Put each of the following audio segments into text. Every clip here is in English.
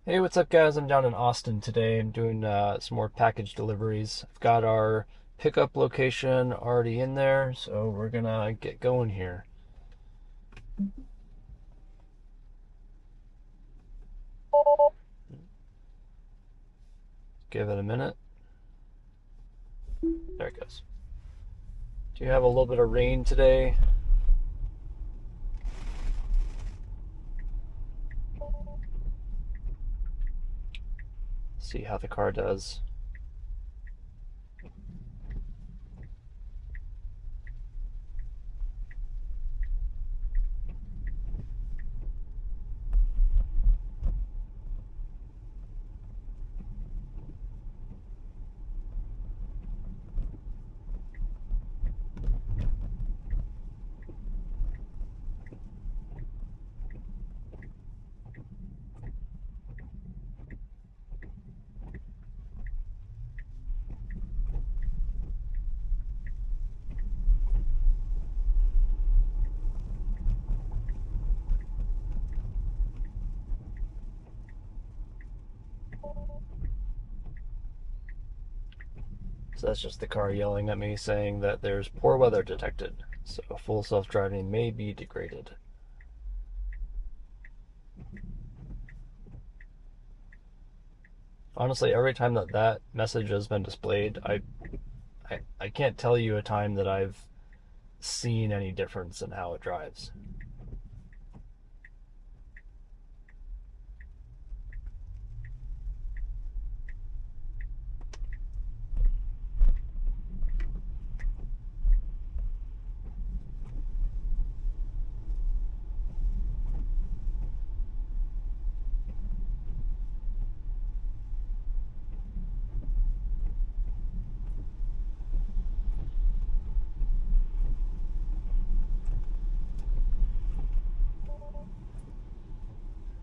Hey, what's up, guys? I'm down in Austin today. I'm doing some more package deliveries. I've got our pickup location already in there, so we're gonna get going here. Give it a minute. There it goes. Do you have a little bit of rain today? See how the car does. So that's just the car yelling at me saying that there's poor weather detected, so full self-driving may be degraded. Honestly, every time that message has been displayed, I can't tell you a time that I've seen any difference in how it drives.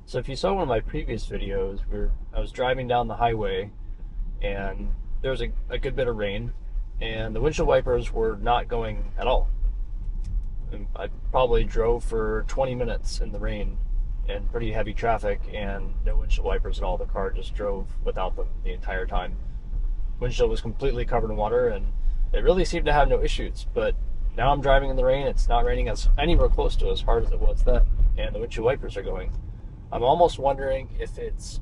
So if you saw one of my previous videos, I was driving down the highway and there was a good bit of rain and the windshield wipers were not going at all. And I probably drove for 20 minutes in the rain and pretty heavy traffic and no windshield wipers at all. The car just drove without them the entire time. Windshield was completely covered in water and it really seemed to have no issues. But now I'm driving in the rain. It's not raining as anywhere close to as hard as it was then, and the windshield wipers are going. I'm almost wondering if it's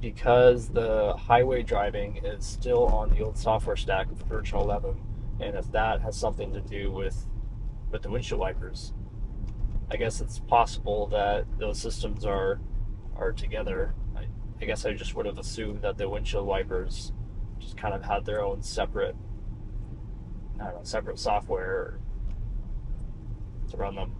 because the highway driving is still on the old software stack of version 11, and if that has something to do with the windshield wipers. I guess it's possible that those systems are together. I guess I just would have assumed that the windshield wipers just kind of had their own separate, I don't know, separate software to run them.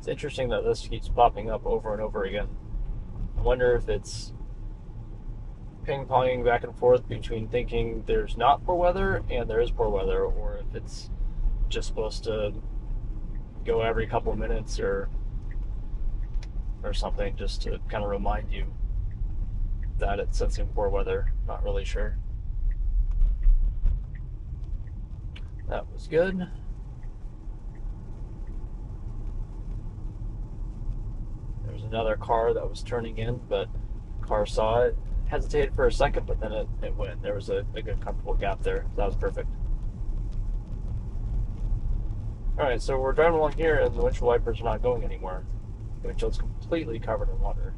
It's interesting that this keeps popping up over and over again. I wonder if it's ping-ponging back and forth between thinking there's not poor weather and there is poor weather, or if it's just supposed to go every couple minutes or something, just to kind of remind you that it's sensing poor weather. Not really sure. That was good. There was another car that was turning in, but the car saw it, hesitated for a second, but then it went. There was a good comfortable gap there. That was perfect. Alright, so we're driving along here and the windshield wipers are not going anymore. The windshield's completely covered in water.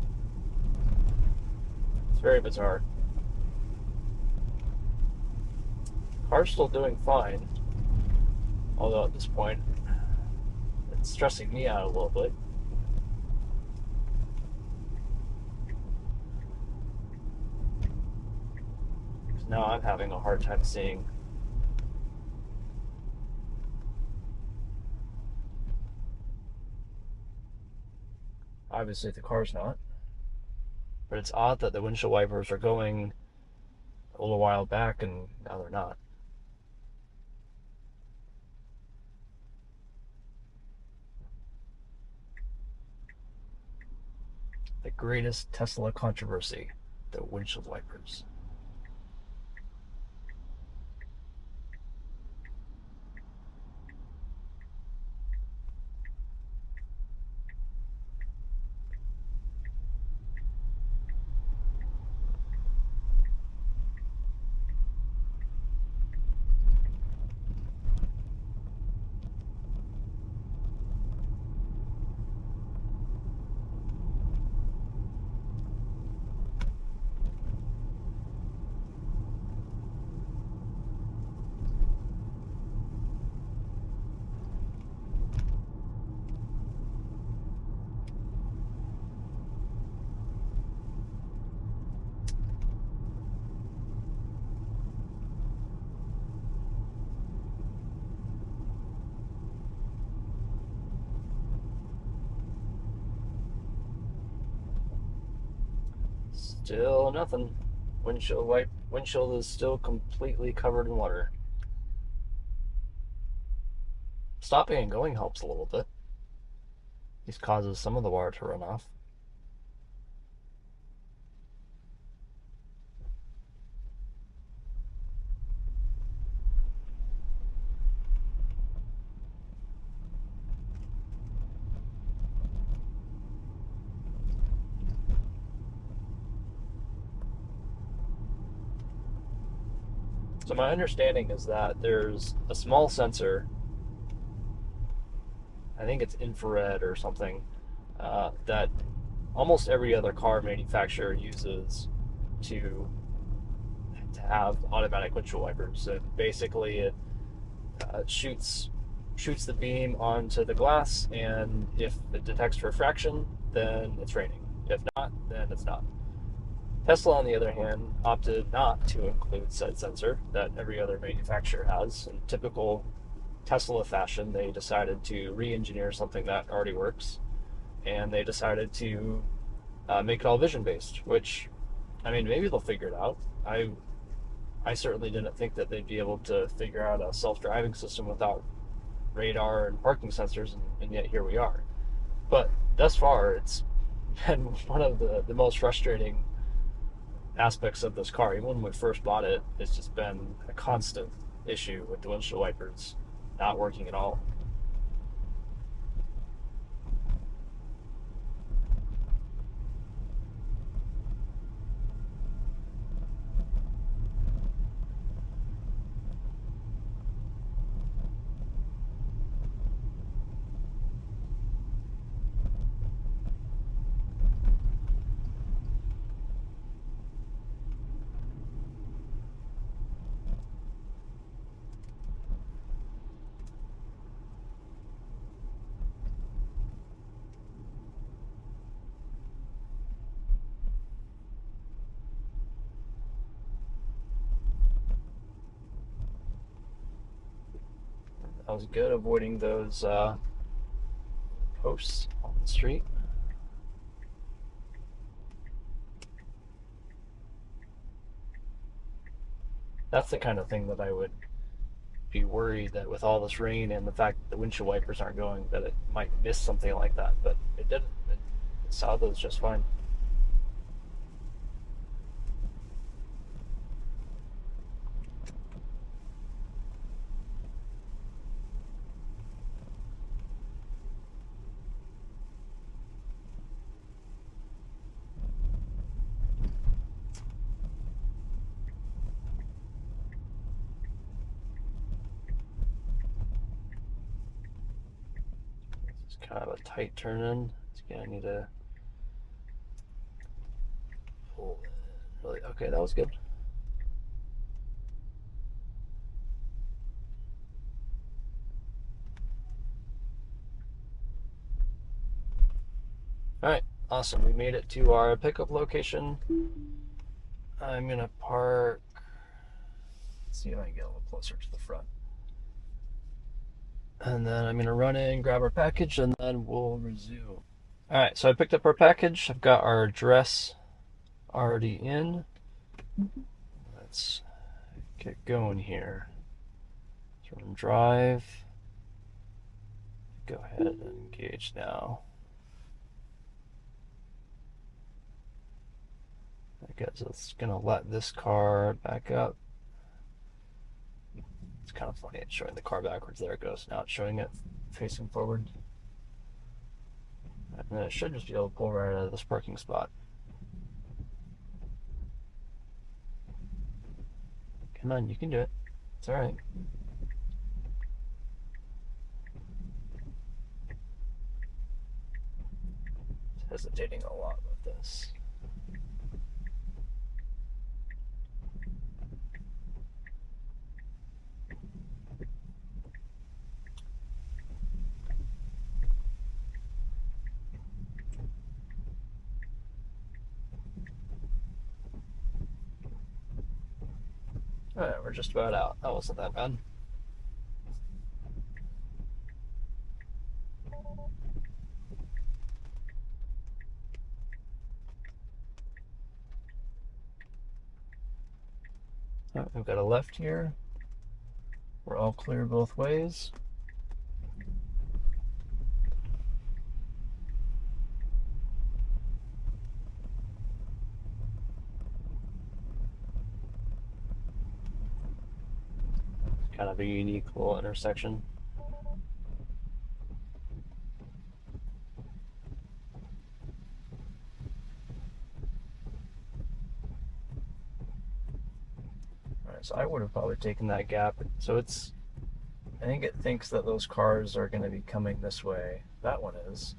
It's very bizarre. Car's still doing fine, although at this point it's stressing me out a little bit. Because now I'm having a hard time seeing. Obviously the car's not. But it's odd that the windshield wipers are going a little while back and now they're not. The greatest Tesla controversy, the windshield wipers. Still nothing. Windshield is still completely covered in water. Stopping and going helps a little bit. This causes some of the water to run off. So my understanding is that there's a small sensor, I think it's infrared or something, that almost every other car manufacturer uses to have automatic windshield wipers. So basically, it shoots the beam onto the glass, and if it detects refraction, then it's raining. If not, then it's not. Tesla, on the other hand, opted not to include said sensor that every other manufacturer has. In typical Tesla fashion, they decided to re-engineer something that already works, and they decided to make it all vision-based, which, I mean, maybe they'll figure it out. I certainly didn't think that they'd be able to figure out a self-driving system without radar and parking sensors, and yet here we are. But thus far, it's been one of the most frustrating aspects of this car. Even when we first bought it, it's just been a constant issue with the windshield wipers not working at all. I was good avoiding those posts on the street. That's the kind of thing that I would be worried that with all this rain and the fact that the windshield wipers aren't going, that it might miss something like that. But it didn't. It saw those just fine. It's kind of a tight turn in. Again, I need to pull it. Really, okay, that was good. All right, awesome. We made it to our pickup location. I'm gonna park. Let's see if I can get a little closer to the front. And then I'm gonna run in, grab our package, and then we'll resume. All right, so I picked up our package. I've got our address already in. Let's get going here. So we're gonna drive. Go ahead and engage now. I guess it's gonna let this car back up. It's kind of funny, it's showing the car backwards. There it goes. Now it's showing it facing forward. And then it should just be able to pull right out of this parking spot. Come on, you can do it. It's alright. Hesitating a lot with this. Alright, we're just about out. That wasn't that bad. Alright, we've got a left here. We're all clear both ways. Kind of a unique little intersection. Alright, so I would have probably taken that gap. So it's, I think it thinks that those cars are going to be coming this way. That one is.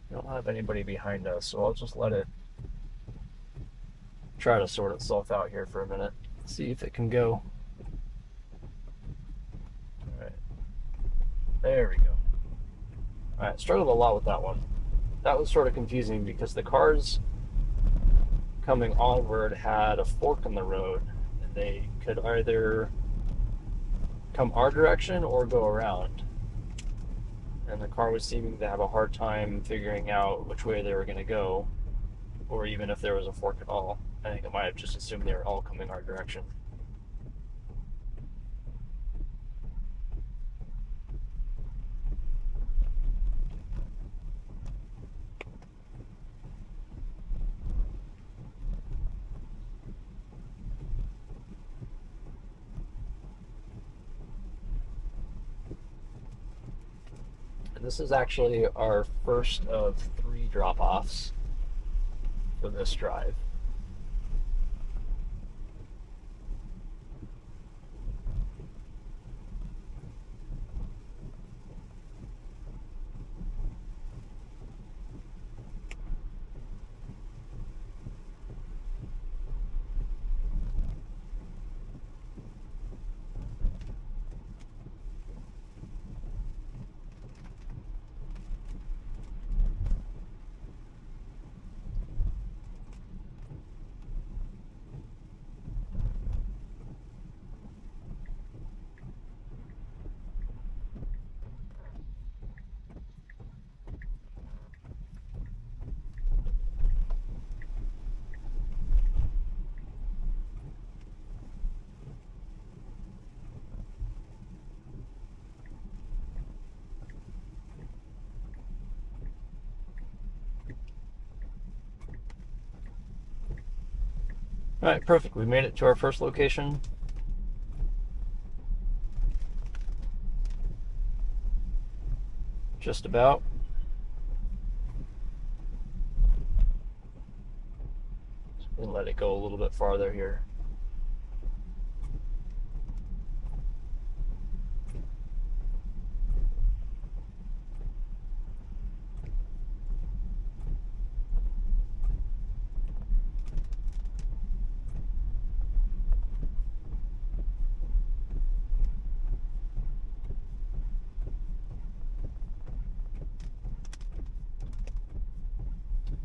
We don't have anybody behind us, so I'll just let it try to sort itself out here for a minute. See if it can go. Alright. There we go. Alright, struggled a lot with that one. That was sort of confusing because the cars coming onward had a fork in the road, and they could either come our direction or go around. And the car was seeming to have a hard time figuring out which way they were going to go, or even if there was a fork at all. I think it might have just assumed they were all coming our direction. This is actually our first of 3 drop-offs for this drive. All right, perfect. We made it to our first location. Just about. And let it go a little bit farther here.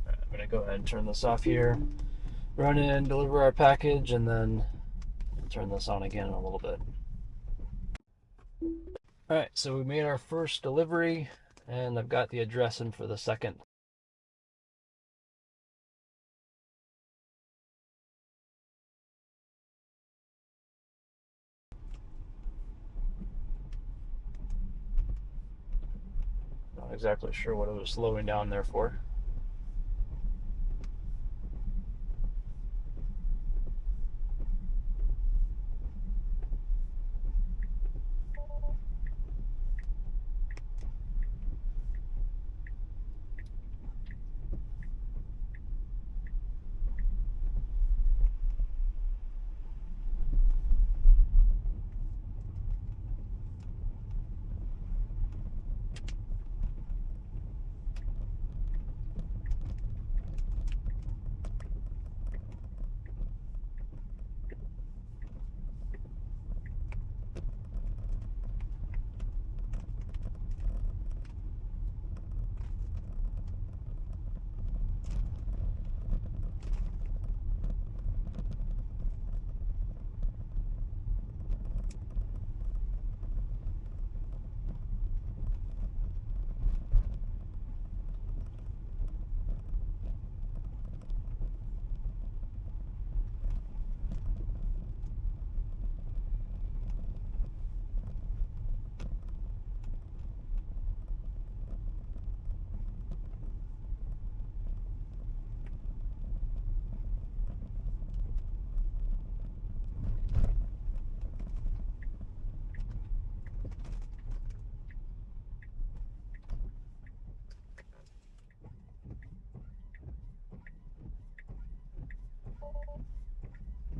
I'm gonna go ahead and turn this off here, run in, deliver our package, and then turn this on again in a little bit. All right, so we made our first delivery, and I've got the address in for the second. Not exactly sure what it was slowing down there for.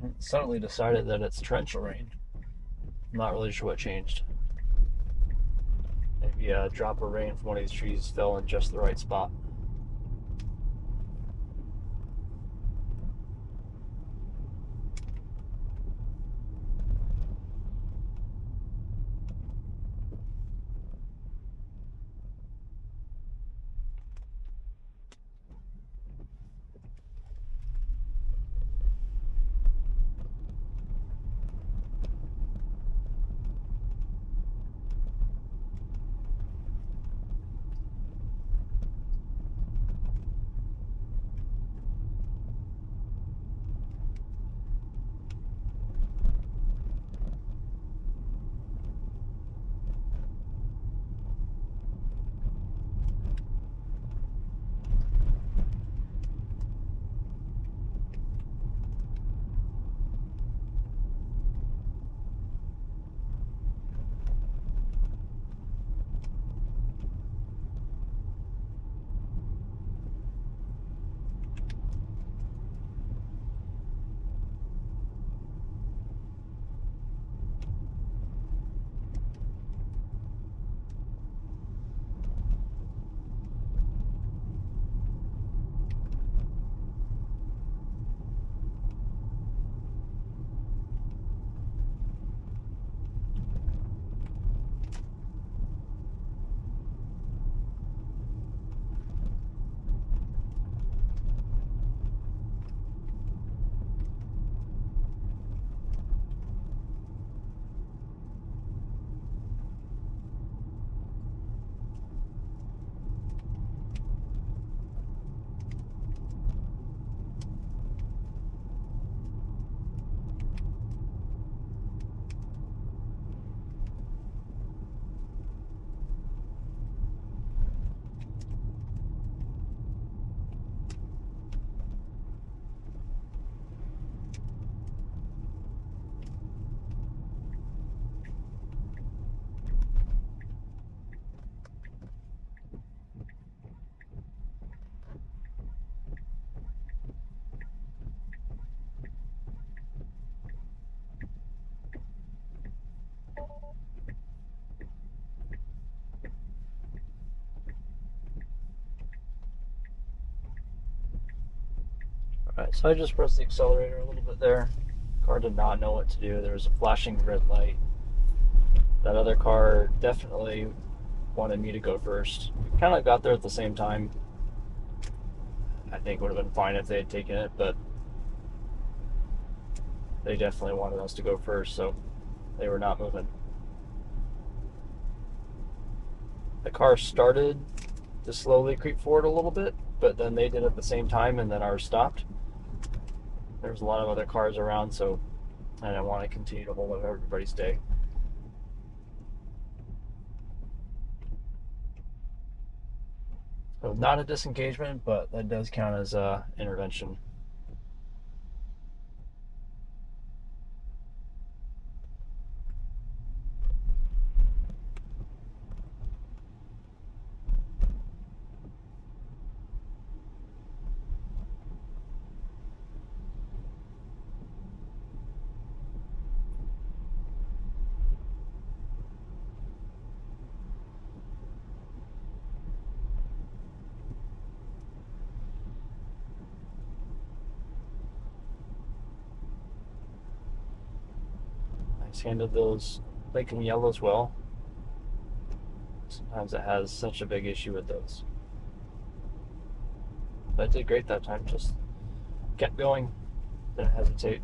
It suddenly decided that it's torrential rain. I'm not really sure what changed. Maybe a drop of rain from one of these trees fell in just the right spot. Alright, so I just pressed the accelerator a little bit there. Car did not know what to do. There was a flashing red light. That other car definitely wanted me to go first. We kind of got there at the same time. I think it would have been fine if they had taken it, but they definitely wanted us to go first, so they were not moving. The car started to slowly creep forward a little bit, but then they did it at the same time, and then ours stopped. There was a lot of other cars around, so I didn't want to continue to hold up everybody's day. So not a disengagement, but that does count as intervention. Nice handled those blinking yellows well. Sometimes it has such a big issue with those. But I did great that time, just kept going, didn't hesitate.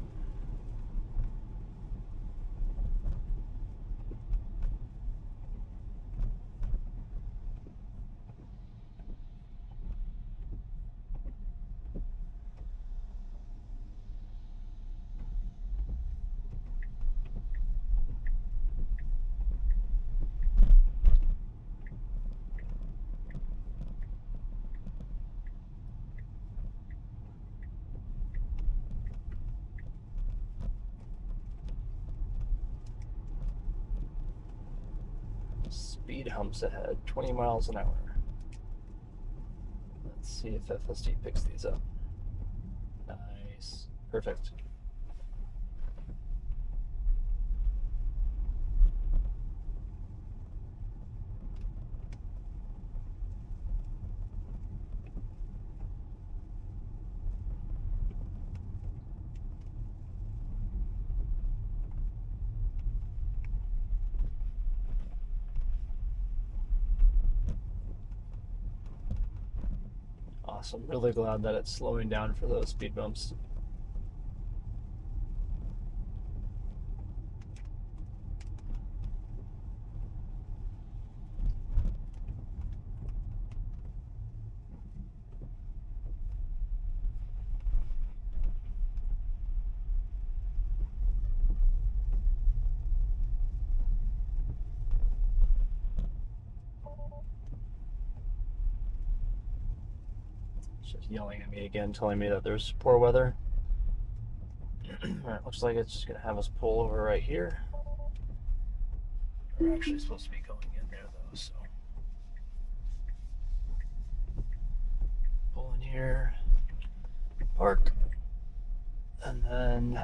Speed humps ahead, 20 miles an hour. Let's see if FSD picks these up. Nice. Perfect. Awesome. Really glad that it's slowing down for those speed bumps. Just yelling at me again, telling me that there's poor weather. Alright, looks like it's just going to have us pull over right here. We're actually supposed to be going in there though, so. Pull in here, park, and then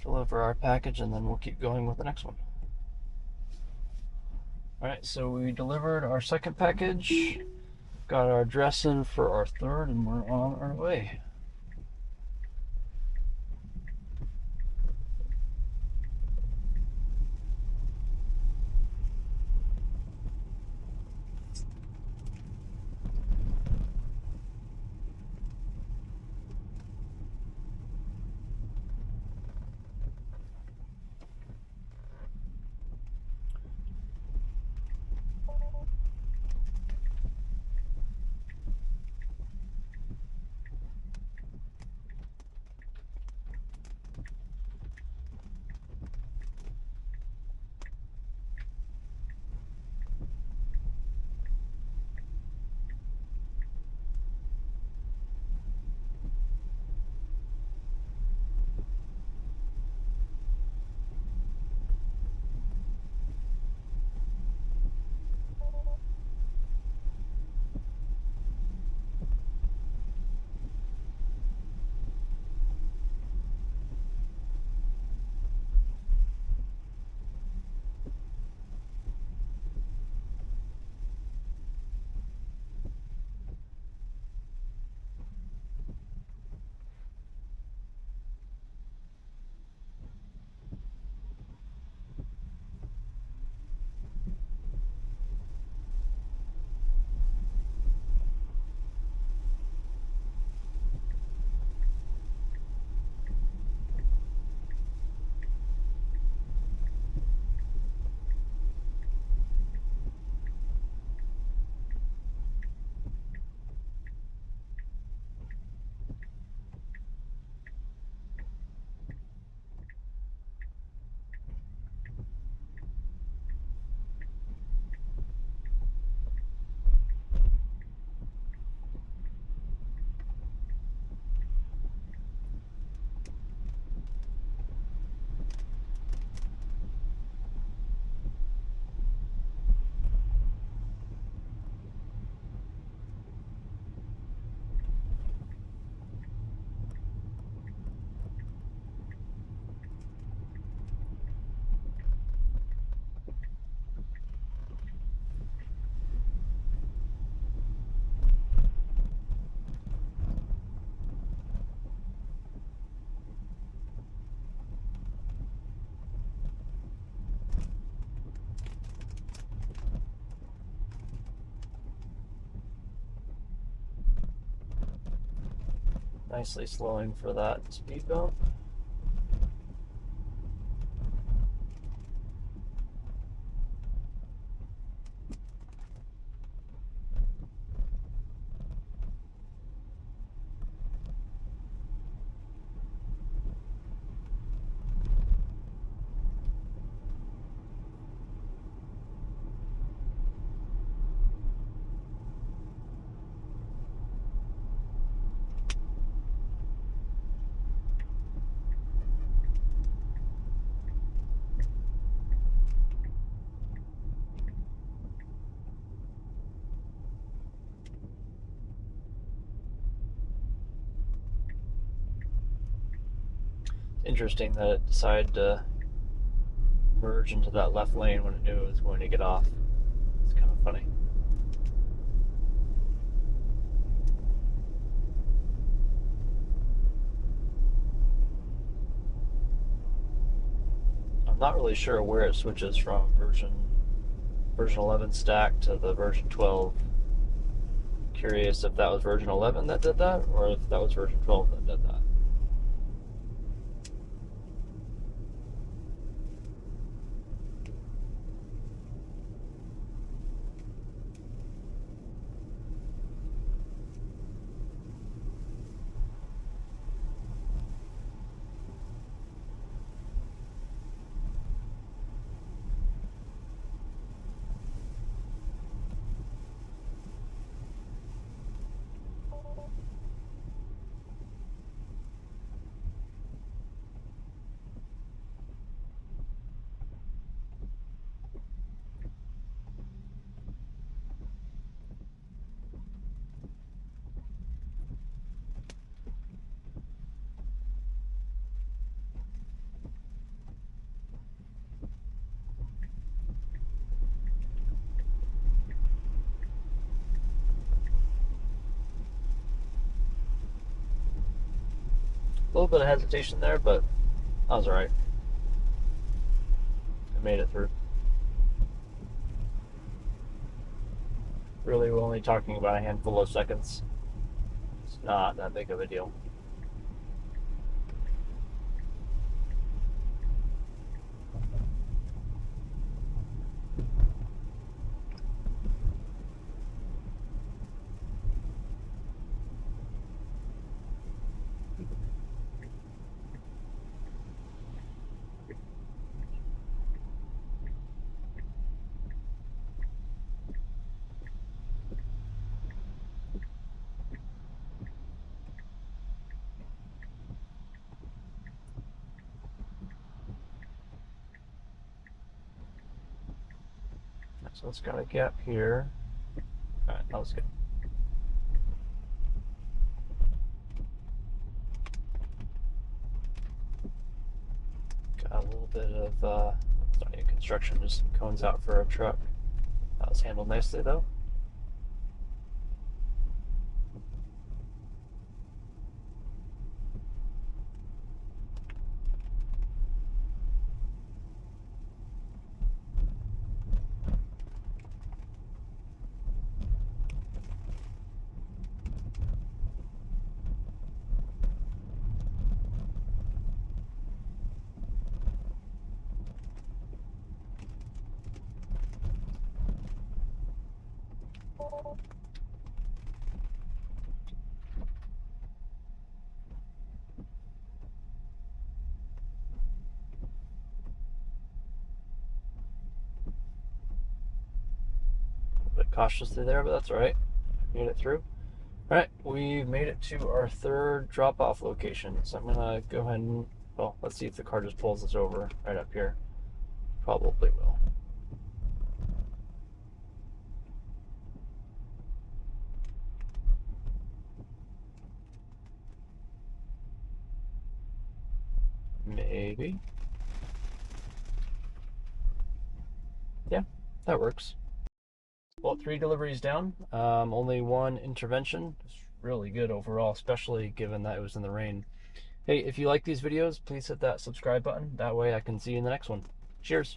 deliver our package, and then we'll keep going with the next one. Alright, so we delivered our second package. Got our address in for our third, and we're on our way. nicely slowing for that speed bump. Interesting that it decided to merge into that left lane when it knew it was going to get off. It's kind of funny. I'm not really sure where it switches from version 11 stack to the version 12. Curious if that was version 11 that did that, or if that was version 12 that did that. A little bit of hesitation there, but I was alright. I made it through. Really, we're only talking about a handful of seconds. It's not that big of a deal. So it's got a gap here. Alright, that was good. Got a little bit of, it's not even construction, just some cones out for a truck. That was handled nicely though. A bit cautiously there, but that's alright. Made it through. Alright, we've made it to our third drop-off location. So I'm gonna go ahead and, well, let's see if the car just pulls us over right up here. Probably will. Maybe. Yeah, that works. Well, 3 deliveries down, only 1 intervention. It's really good overall, especially given that it was in the rain. Hey, if you like these videos, please hit that subscribe button. That way I can see you in the next one. Cheers.